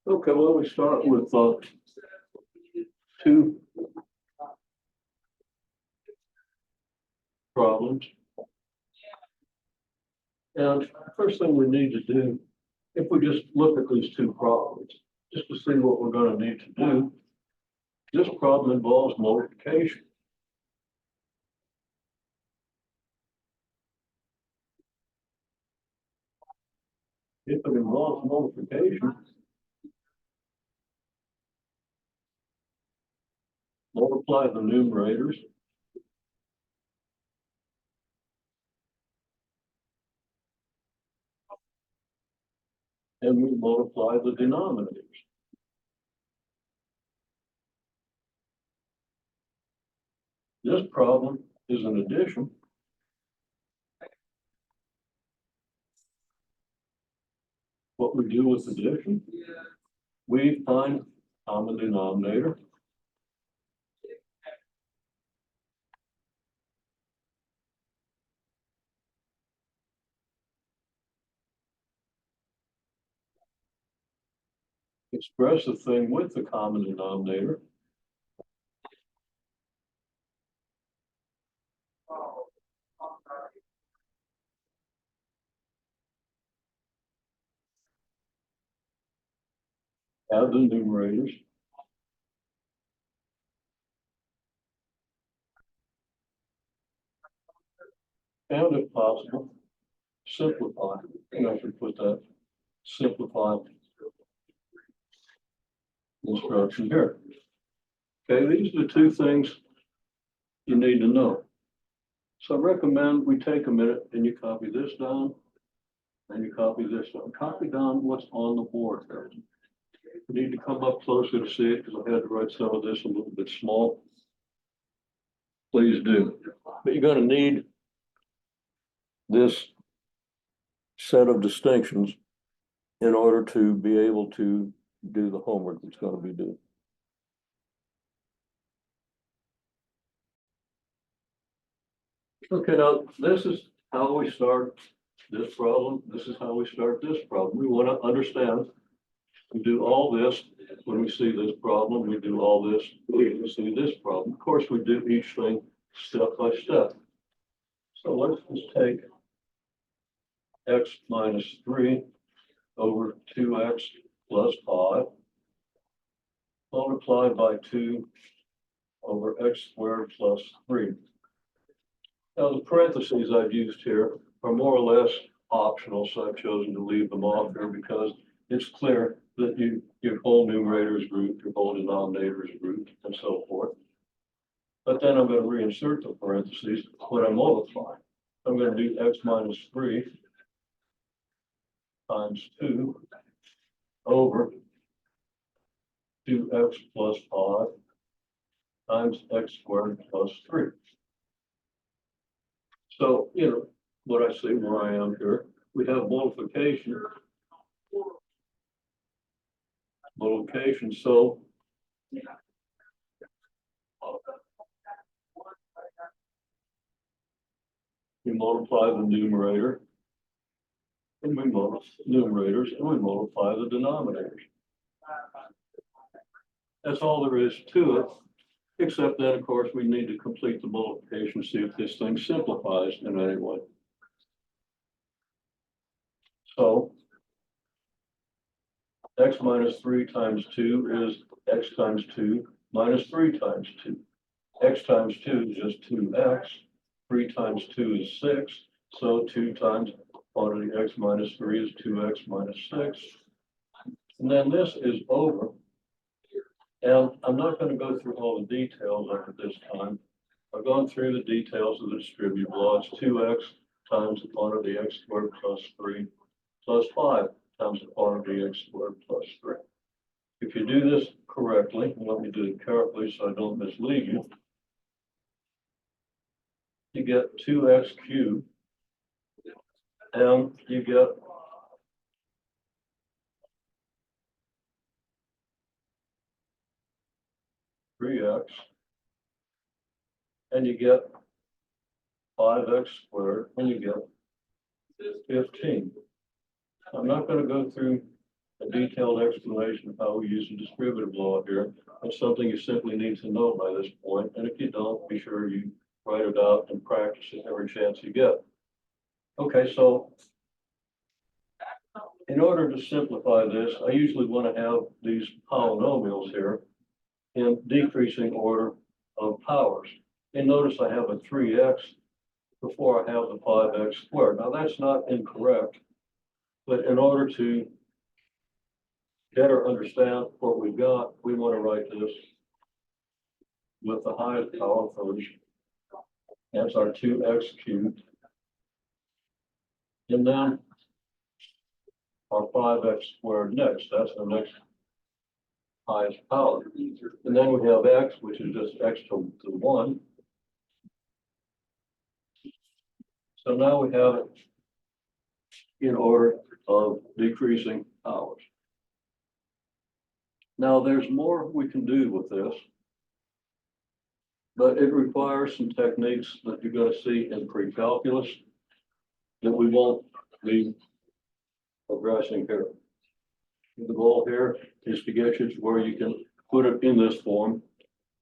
Okay, well, we start with two problems. And first thing we need to do, if we just look at these two problems, just to see what we're going to need to do, this problem involves multiplication. If it involves multiplication, multiply the numerators and we multiply the denominators. This problem is an addition. What we do with addition, we find common denominator. Express the thing with the common denominator. Add the numerators. And if possible, simplify. And I should put that simplify instruction here. Okay, these are the two things you need to know. So I recommend we take a minute and you copy this down and you copy this down. Copy down what's on the board there. You need to come up closer to see it because I had to write some of this a little bit small. Please do. But you're going to need this set of distinctions in order to be able to do the homework that's going to be due. Okay, now this is how we start this problem. This is how we start this problem. We want to understand. We do all this when we see this problem. We do all this when we see this problem. Of course, we do each thing step by step. So let's just take x minus 3 over 2x plus 5 multiplied by 2 over x squared plus 3. Now, the parentheses I've used here are more or less optional, so I've chosen to leave them off here because it's clear that your whole numerator is grouped, your whole denominator is grouped, and so forth. But then I'm going to reinsert the parentheses when I multiply. I'm going to do x minus 3 times 2 over 2x plus 5 times x squared plus 3. So, you know, what I see where I am here, we have multiplication. Multiplication, so we multiply the numerator and we multiply numerators and we multiply the denominators. That's all there is to it, except that, of course, we need to complete the multiplication, see if this thing simplifies in any way. So x minus 3 times 2 is x times 2 minus 3 times 2. X times 2 is just 2x. 3 times 2 is 6. So 2 times quantity x minus 3 is 2x minus 6. And then this is over. And I'm not going to go through all the details of it this time. I've gone through the details of the distributive law. It's 2x times the quantity x squared plus 3 plus 5 times the quantity x squared plus 3. If you do this correctly, and let me do it carefully so I don't mislead you, you get 2x cubed, and you get three x, and you get 5x squared, and you get 15. I'm not going to go through a detailed explanation of how we use the distributive law here. That's something you simply need to know by this point, and if you don't, be sure you write it out and practice it every chance you get. Okay, so in order to simplify this, I usually want to have these polynomials here in decreasing order of powers. And notice I have a 3x before I have the 5x squared. Now that's not incorrect, but in order to better understand what we've got, we want to write this with the highest power first. That's our 2x cubed. And then our 5x squared next. That's the next highest power. And then we have x, which is just x to the 1. So now we have it in order of decreasing powers. Now there's more we can do with this, but it requires some techniques that you're going to see in pre-calculus that we won't be addressing here. The goal here is to get you to where you can put it in this form.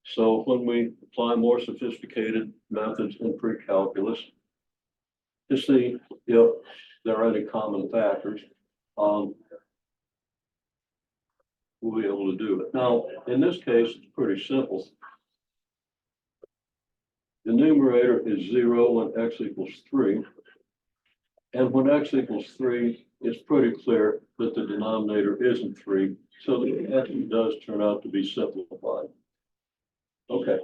So when we apply more sophisticated methods in pre-calculus, to see if there are any common factors, we'll be able to do it. Now, in this case, it's pretty simple. The numerator is 0 when x equals 3. And when x equals 3, it's pretty clear that the denominator isn't 3. So the answer does turn out to be simplified. Okay.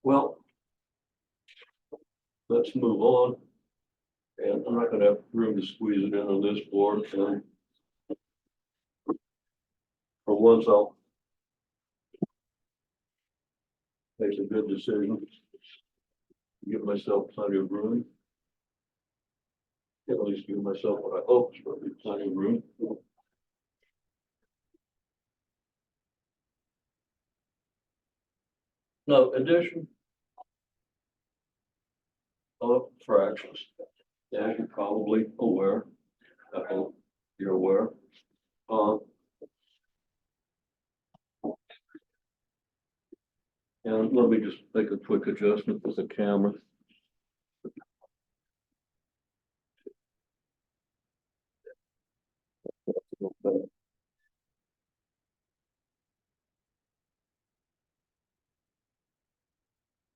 Well, let's move on. And I'm not going to have room to squeeze it in on this board. And for once, I'll make a good decision. Give myself plenty of room. At least give myself what I hope is going to be plenty of room. Now, addition of fractions. As you're probably aware, I hope you're aware. And let me just make a quick adjustment with the camera.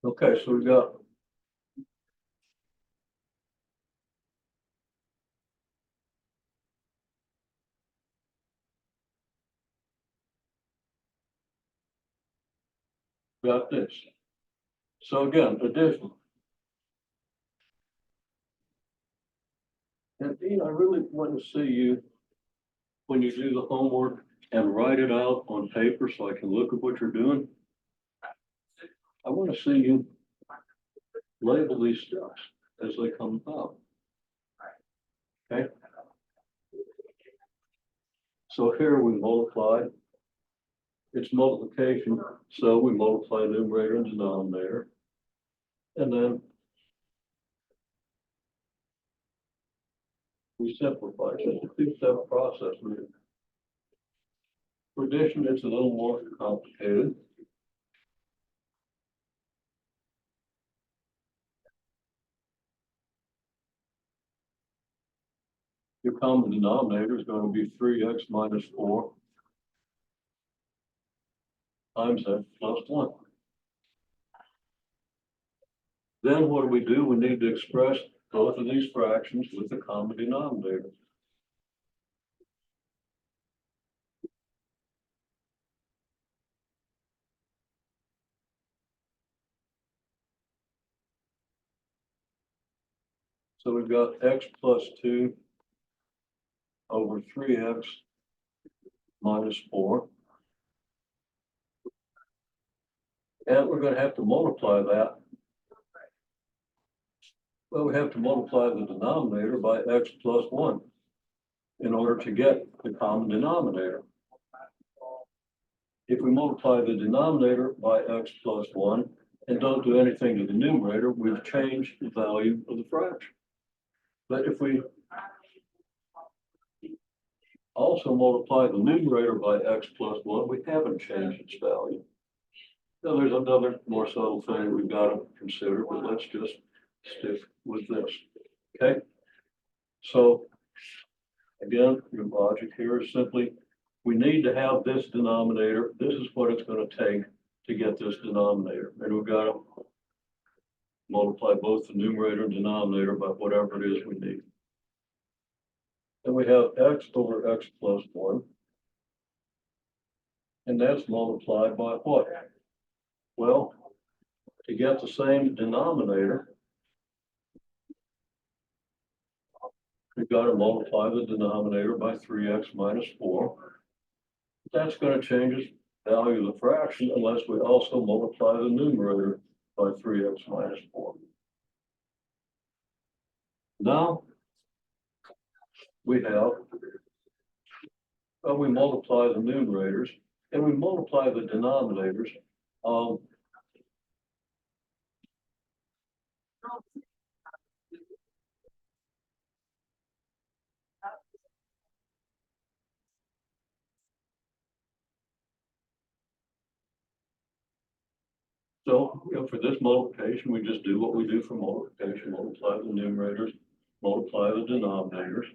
Okay, so we've got this. So again, addition. And Dean, I really want to see you when you do the homework and write it out on paper so I can look at what you're doing. I want to see you label these steps as they come about. Okay. So here we multiply. It's multiplication, so we multiply numerator and denominator. And then we simplify. So it's a two-step process. For addition, it's a little more complicated. Your common denominator is going to be 3x minus 4 times x plus 1. Then what do? We need to express both of these fractions with the common denominator. So we've got x plus 2 over 3x minus 4. And we're going to have to multiply that. Well, we have to multiply the denominator by x plus 1 in order to get the common denominator. If we multiply the denominator by x plus 1 and don't do anything to the numerator, we've changed the value of the fraction. But if we also multiply the numerator by x plus one, we haven't changed its value. Now, there's another more subtle thing that we've got to consider, but let's just stick with this, okay? So, again, your logic here is simply, we need to have this denominator. This is what it's going to take to get this denominator. And we've got to multiply both the numerator and denominator by whatever it is we need. And we have x over x plus 1. And that's multiplied by what? Well, to get the same denominator, we've got to multiply the denominator by 3x minus 4. That's going to change its value of the fraction unless we also multiply the numerator by 3x minus 4. Now, we have, we multiply the numerators and we multiply the denominators. So, for this multiplication, we just do what we do for multiplication, multiply the numerators, multiply the denominators.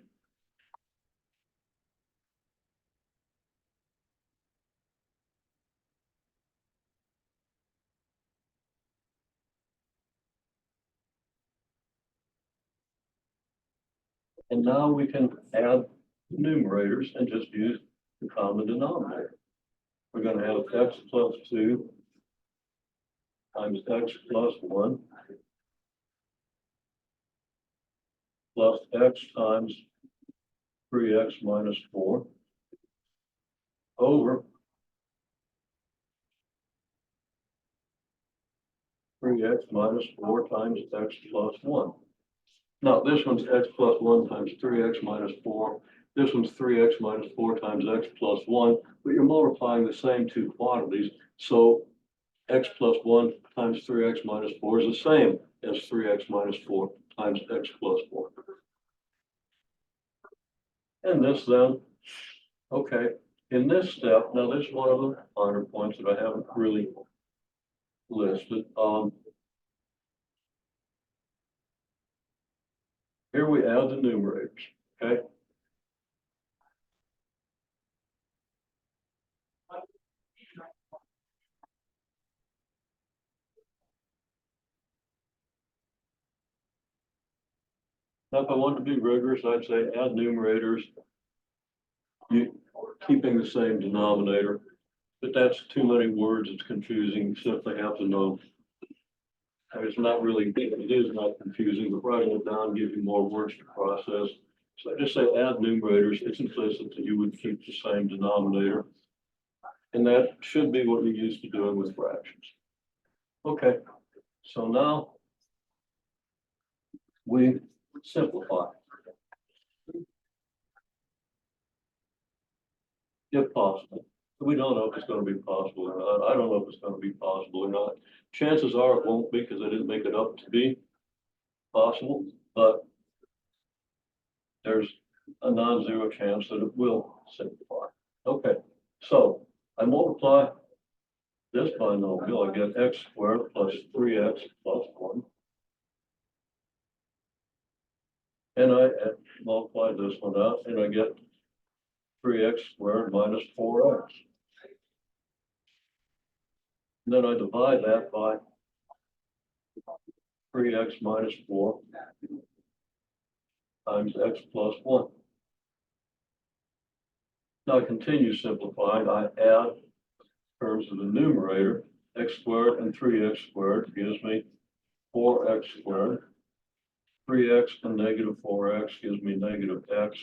And now we can add numerators and just use the common denominator. We're going to have x plus 2 times x plus 1 plus x times 3x minus 4 over 3x minus 4 times x plus 1. Now, this one's x plus 1 times 3x minus 4. This one's 3x minus 4 times x plus 1, but you're multiplying the same two quantities. So x plus 1 times 3x minus 4 is the same as 3x minus 4 times x plus 4. And this then, okay, in this step, now this is one of the finer points that I haven't really listed. Here we add the numerators, okay? Now, if I want to be rigorous, I'd say add numerators, you keeping the same denominator, but that's too many words, it's confusing, you simply have to know. It's not really, it is not confusing, but writing it down gives you more words to process. So I just say add numerators, it's implicit that you would keep the same denominator. And that should be what you're used to doing with fractions. Okay, so now we simplify. If possible. We don't know if it's going to be possible or not. I don't know if it's going to be possible or not. Chances are it won't be because I didn't make it up to be possible, but there's a non-zero chance that it will simplify. Okay, so I multiply this binomial, I get x squared plus 3x plus 1. And I multiply this one out and I get 3x squared minus 4x. And then I divide that by 3x minus 4 times x plus 1. Now I continue simplifying. I add terms of the numerator, x squared and 3x squared gives me 4x squared. 3x and negative 4x gives me negative x.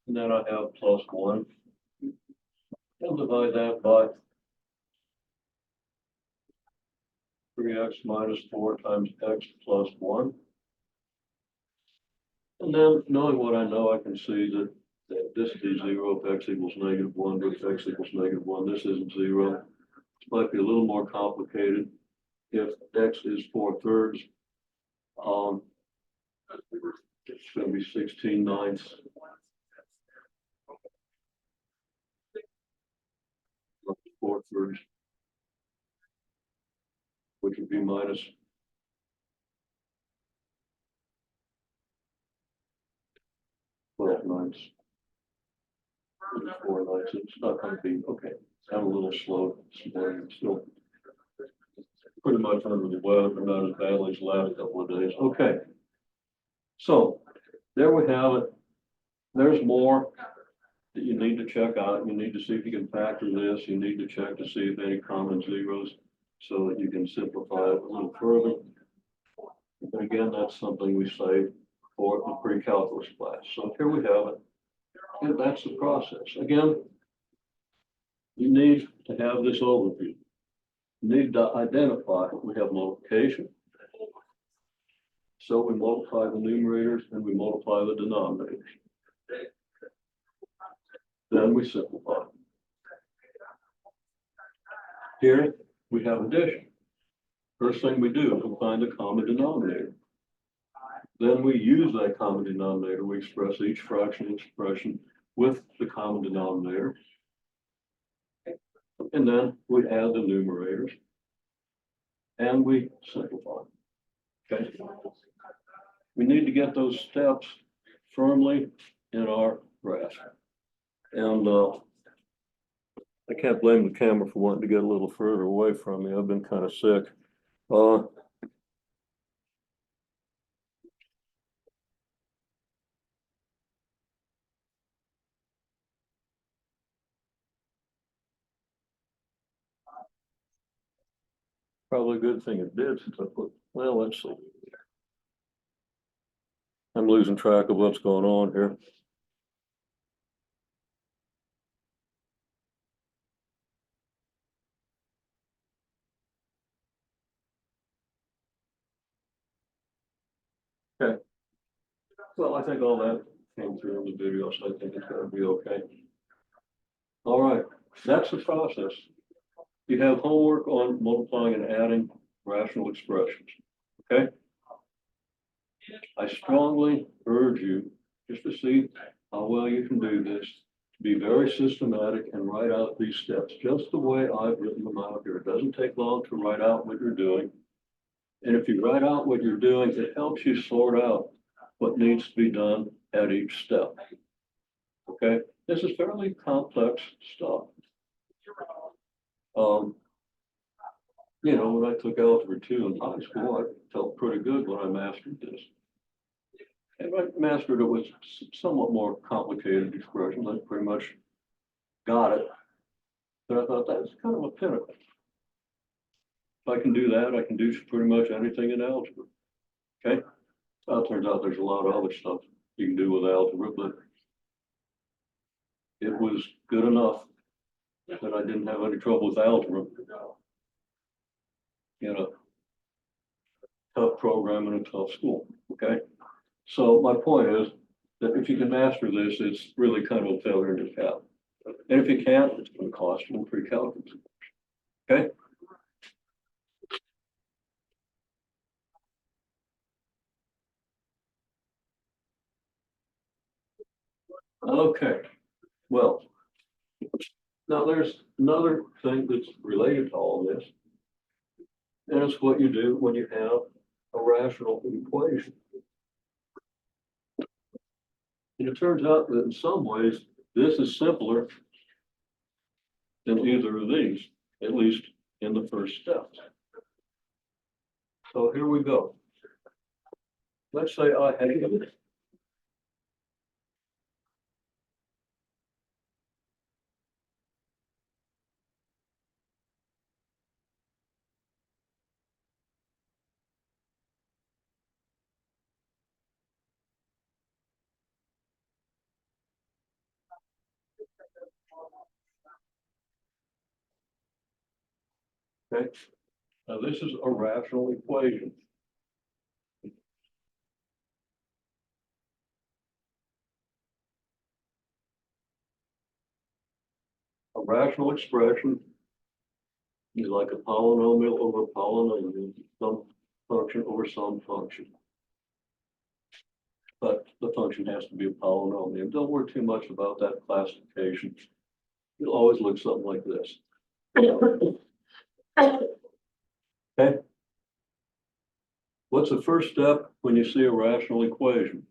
And then I have plus 1. And divide that by 3x minus 4 times x plus 1. And then, knowing what I know, I can see that this is 0 if x equals negative 1, but if x equals negative 1, this isn't 0. It might be a little more complicated. If x is 4/3, it's going to be 16/9. 1/3, which would be minus 12/9. 4/9. It's not going to be okay. I'm a little slow this morning. Still pretty much under the weather, but not as badly as the last couple of days. Okay. So there we have it. There's more that you need to check out. You need to see if you can factor this. You need to check to see if any common zeros so that you can simplify it a little further. But again, that's something we say for the pre-calculus class. So here we have it. And that's the process. Again, you need to have this overview. You need to identify, we have multiplication. So we multiply the numerators and we multiply the denominators. Then we simplify. Here we have addition. First thing we do is we find the common denominator. Then we use that common denominator. We express each fractional expression with the common denominator. And then we add the numerators and we simplify. Okay. We need to get those steps firmly in our grasp. And I can't blame the camera for wanting to get a little further away from me. I've been kind of sick. Probably a good thing it did since I put, well, let's see. I'm losing track of what's going on here. Okay. Well, I think all that came through in the video, so I think it's going to be okay. All right, that's the process. You have homework on multiplying and adding rational expressions. Okay. I strongly urge you, just to see how well you can do this, to be very systematic and write out these steps, just the way I've written them out here. It doesn't take long to write out what you're doing. And if you write out what you're doing, it helps you sort out what needs to be done at each step. Okay, this is fairly complex stuff. You know, when I took Algebra 2 in high school, I felt pretty good when I mastered this. And I mastered it with somewhat more complicated expressions. I pretty much got it. But I thought that's kind of a pinnacle. If I can do that, I can do pretty much anything in algebra. Okay. Well, it turns out there's a lot of other stuff you can do with algebra, but it was good enough that I didn't have any trouble with algebra. You know, tough program in a tough school. Okay. So my point is that if you can master this, it's really kind of a failure to calc. And if you can't, it's going to cost you in pre-calculus. Okay. Okay. Well, now there's another thing that's related to all this. And it's what you do when you have a rational equation. And it turns out that in some ways, this is simpler than either of these, at least in the first steps. So here we go. Let's say I have okay. Now this is a rational equation. A rational expression is like a polynomial over polynomial, some function over some function. But the function has to be a polynomial. Don't worry too much about that classification. It'll always look something like this. Okay. What's the first step when you see a rational equation?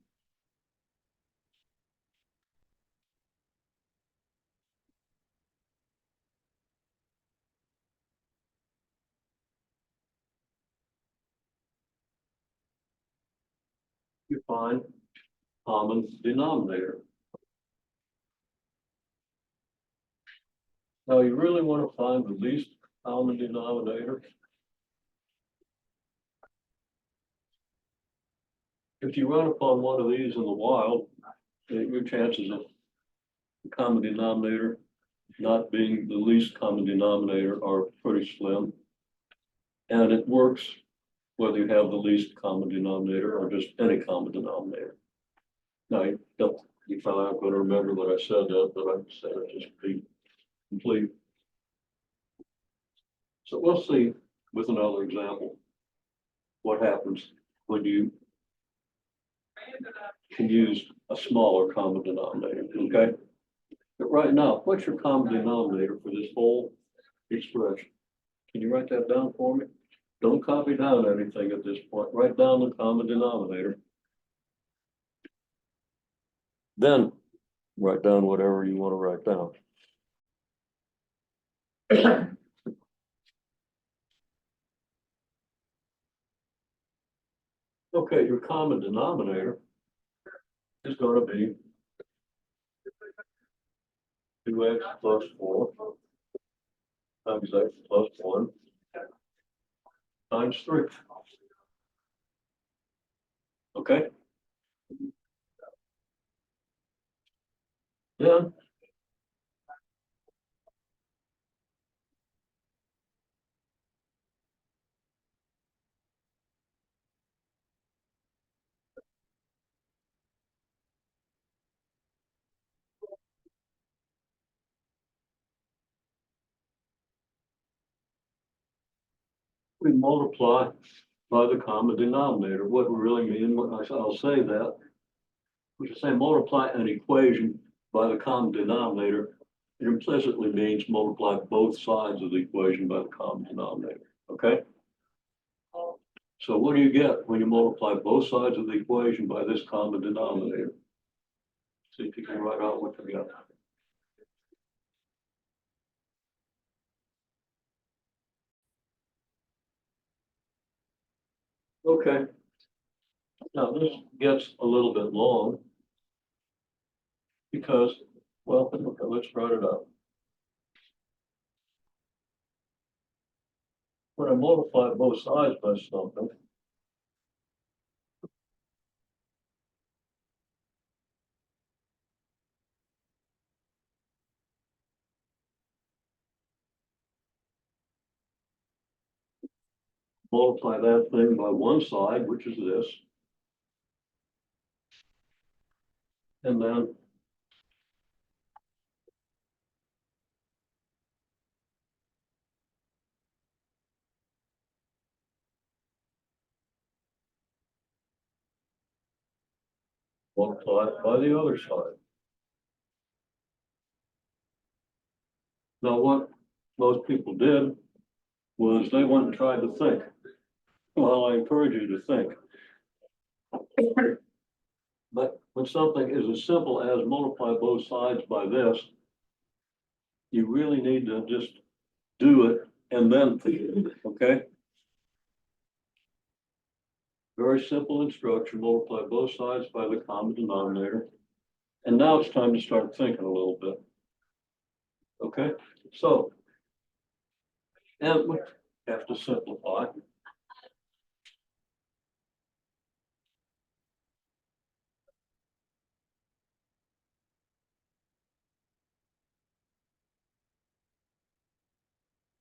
You find common denominator. Now, you really want to find the least common denominator. If you run upon one of these in the wild, your chances of the common denominator not being the least common denominator are pretty slim. And it works whether you have the least common denominator or just any common denominator. Now, you probably aren't going to remember what I said that, but I said it just to be complete. So we'll see with another example what happens when you can use a smaller common denominator, okay? But right now, what's your common denominator for this whole expression? Can you write that down for me? Don't copy down anything at this point. Write down the common denominator. Then write down whatever you want to write down. Okay, your common denominator is going to be 2x plus 4 times x plus 1 times 3. Okay? Then we multiply by the common denominator. What we really mean, I'll say that, we should say multiply an equation by the common denominator. It implicitly means multiply both sides of the equation by the common denominator, okay? So what do you get when you multiply both sides of the equation by this common denominator? See if you can write out what you got. Okay. Now this gets a little bit long because, well, okay, let's write it out. When I multiply both sides by something, multiply that thing by one side, which is this, and then multiply it by the other side. Now, what most people did was they went and tried to think. Well, I encourage you to think. But when something is as simple as multiply both sides by this, you really need to just do it and then think, okay? Very simple instruction, multiply both sides by the common denominator. And now it's time to start thinking a little bit. Okay, so, and we have to simplify.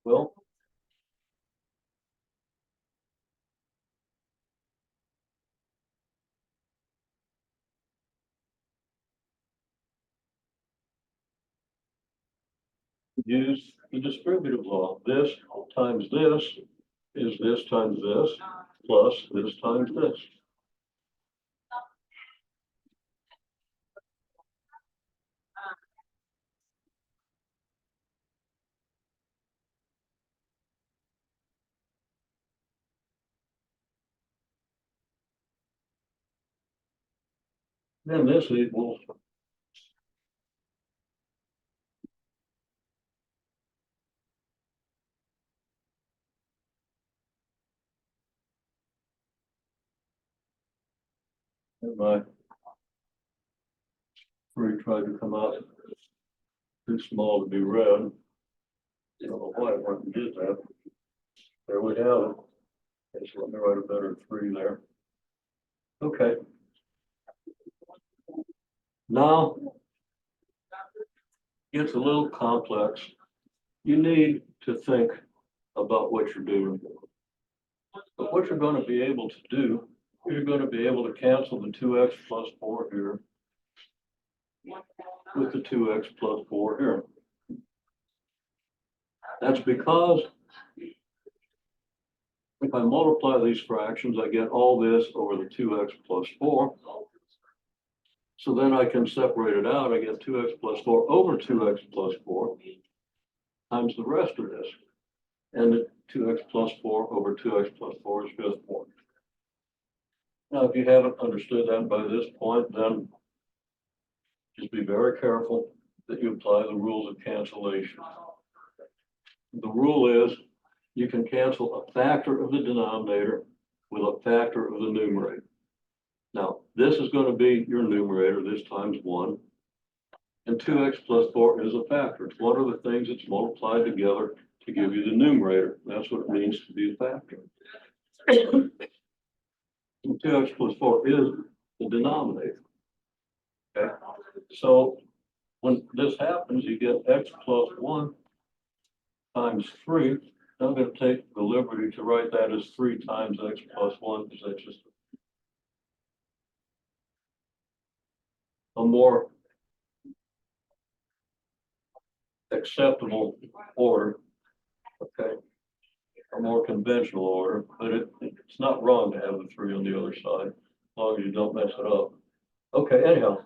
Well, use the distributive law. This times this is this times this plus this times this. Then this equals and my three tried to come out too small to be read. I don't know why it went and did that. There we have it. Okay, so let me write a better three there. Okay. Now it's a little complex. You need to think about what you're doing. But what you're going to be able to do, you're going to be able to cancel the 2x plus 4 here with the 2x plus 4 here. That's because if I multiply these fractions, I get all this over the 2x plus 4. So then I can separate it out. I get 2x plus 4 over 2x plus 4 times the rest of this. And the 2x plus 4 over 2x plus 4 is just 1. Now, if you haven't understood that by this point, then just be very careful that you apply the rules of cancellation. The rule is you can cancel a factor of the denominator with a factor of the numerator. Now, this is going to be your numerator, this times 1. And 2x plus 4 is a factor. It's one of the things that's multiplied together to give you the numerator. That's what it means to be a factor. And 2x plus 4 is the denominator. Okay, so when this happens, you get x plus 1 times 3. I'm going to take the liberty to write that as 3 times x plus 1 because that's just a more acceptable order, okay, a more conventional order, but it's not wrong to have the 3 on the other side, as long as you don't mess it up. Okay, anyhow,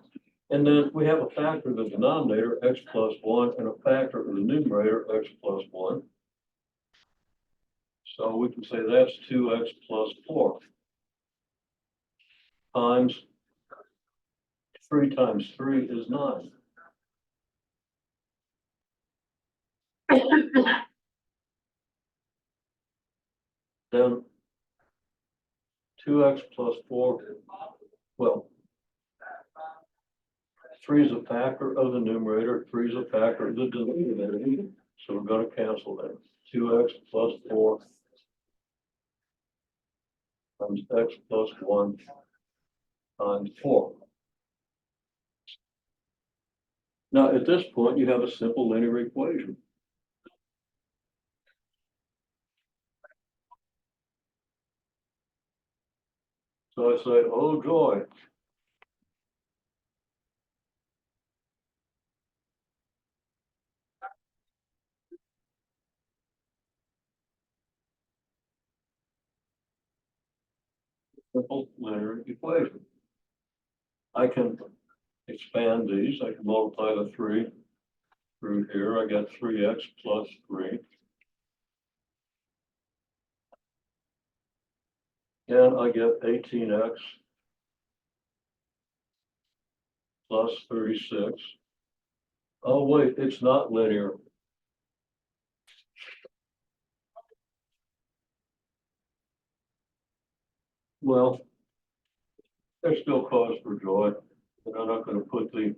and then we have a factor of the denominator, x plus 1, and a factor of the numerator, x plus 1. So we can say that's 2x plus 4 times 3 times 3 is 9. Then 2x plus 4, well, 3 is a factor of the numerator, 3 is a factor of the denominator, so we're going to cancel that. 2x plus 4 times x plus 1 times 4. Now, at this point, you have a simple linear equation. So I say, oh joy. Simple linear equation. I can expand these. I can multiply the 3 through here. I got 3x plus 3. And I get 18x plus 36. Oh, wait, it's not linear. Well, there's still cause for joy, but I'm not going to put the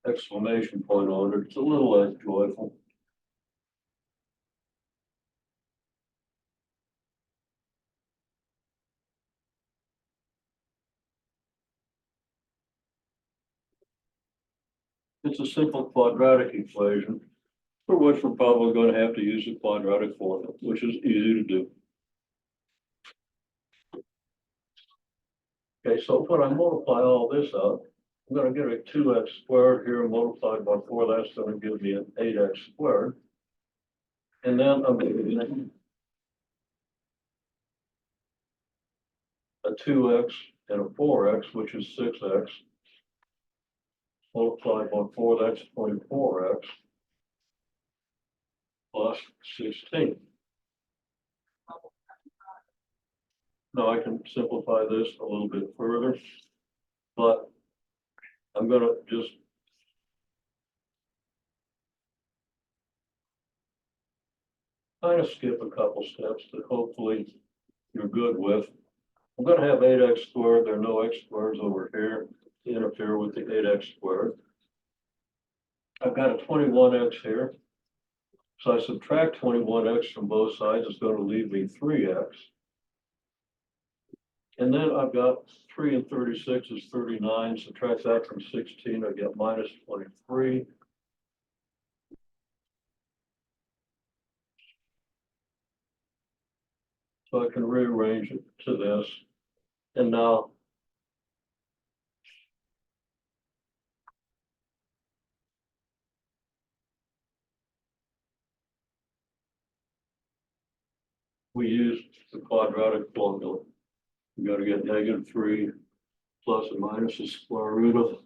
exclamation point on it. It's a little less joyful. It's a simple quadratic equation for which we're probably going to have to use the quadratic formula, which is easy to do. Okay, so when I multiply all this out, I'm going to get a 2x squared here multiplied by 4. That's going to give me an 8x squared. And then I'm going to get a 2x and a 4x, which is 6x. Multiplied by 4, that's 24x plus 16. Now I can simplify this a little bit further, but I'm gonna just kind of skip a couple steps that hopefully you're good with. I'm gonna have eight x squared, there are no x squares over here to interfere with the eight x squared. I've got a 21x here. So I subtract 21x from both sides, it's going to leave me 3x. And then I've got 3 and 36 is 39, subtract that from 16, I get minus 23. So I can rearrange it to this. And now we use the quadratic formula. We got to get -3 plus or minus the square root of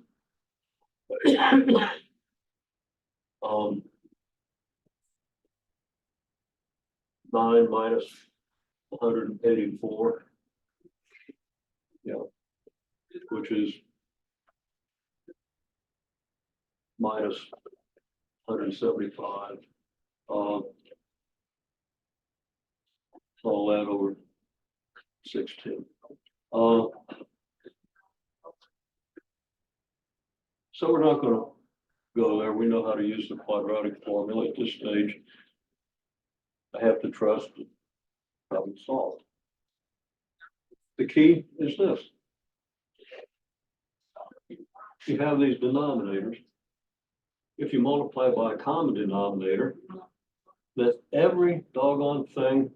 9 minus 184. Yeah, which is minus 175. All that over 16. So we're not going to go there. We know how to use the quadratic formula at this stage. I have to trust the problem solved. The key is this. You have these denominators. If you multiply by a common denominator, that every doggone thing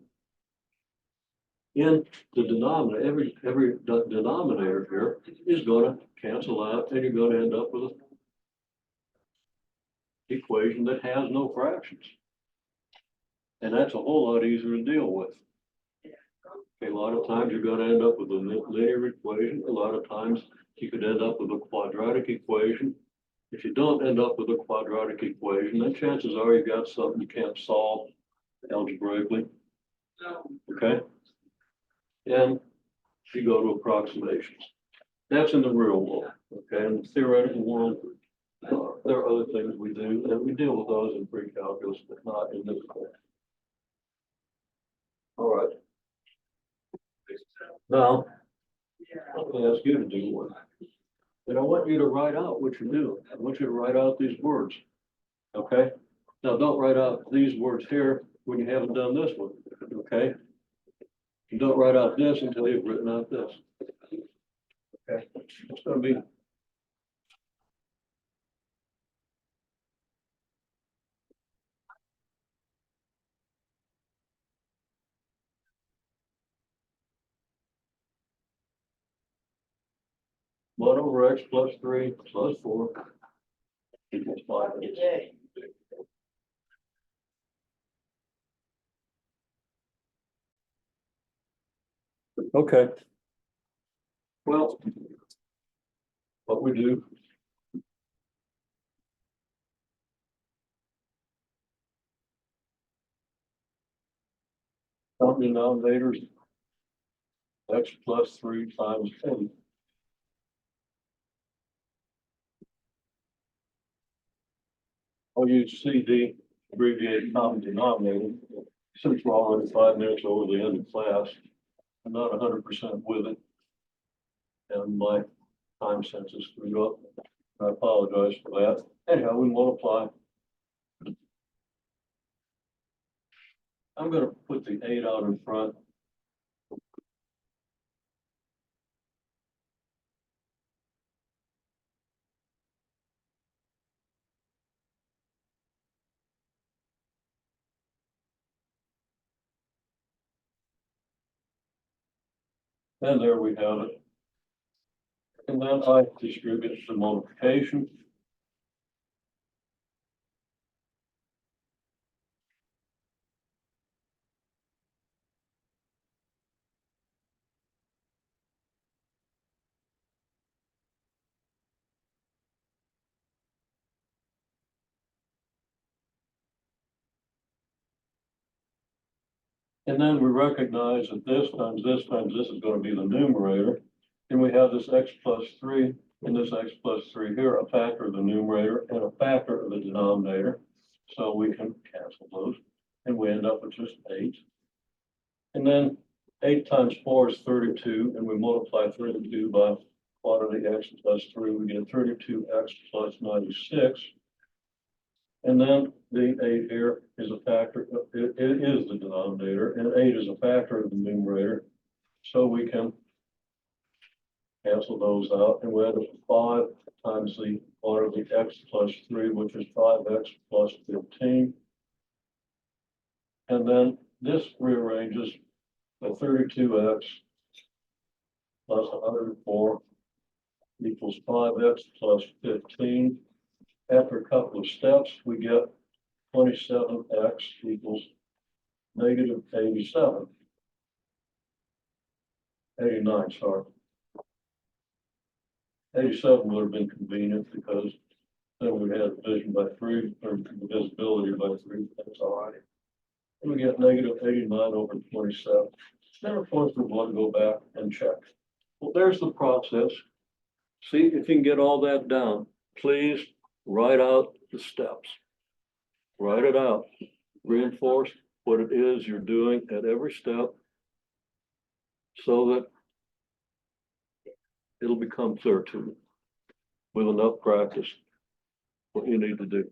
in the denominator, every denominator here is going to cancel out, and you're going to end up with an equation that has no fractions. And that's a whole lot easier to deal with. Okay, a lot of times you're going to end up with a linear equation. A lot of times you could end up with a quadratic equation. If you don't end up with a quadratic equation, then chances are you've got something you can't solve algebraically. Okay? And you go to approximations. That's in the real world. Okay? In the theoretical world, there are other things we do, and we deal with those in pre-calculus, but not in this course. All right. Now, I'm going to ask you to do one. And I want you to write out what you do. I want you to write out these words. Okay? Now, don't write out these words here when you haven't done this one. Okay? And don't write out this until you've written out this. Okay? It's going to be one over x plus 3 plus 4 equals 5. Okay. Well, what we do, common denominators, x plus 3 times 10. I'll use CD, abbreviated common denominator. Since we're already 5 minutes over the end of class, I'm not 100% with it. And my time sense is screwed up. I apologize for that. Anyhow, we multiply. I'm going to put the 8 out in front. And there we have it. And then I distribute the multiplication. And then we recognize that this times this times this is gonna be the numerator. And we have this x plus three and this x plus three here, a factor of the numerator and a factor of the denominator. So we can cancel those and we end up with just 8. And then 8 times 4 is 32, and we multiply 32 by quantity x plus 3, we get 32x plus 96. And then the 8 here is a factor, it is the denominator, and 8 is a factor of the numerator. So we can cancel those out, and we end up with 5 times the quantity x plus 3, which is 5x plus 15. And then this rearranges the 32x plus 104 equals 5x plus 15. After a couple of steps, we get 27x equals negative 87. 89, sorry. 87 would have been convenient because then we had division by 3, or divisibility by 3, that's all right. And we get negative 89 over 27. Then of course we want to go back and check. Well, there's the process. See if you can get all that down. Please write out the steps. Write it out. Reinforce what it is you're doing at every step so that it'll become clear to you with enough practice what you need to do.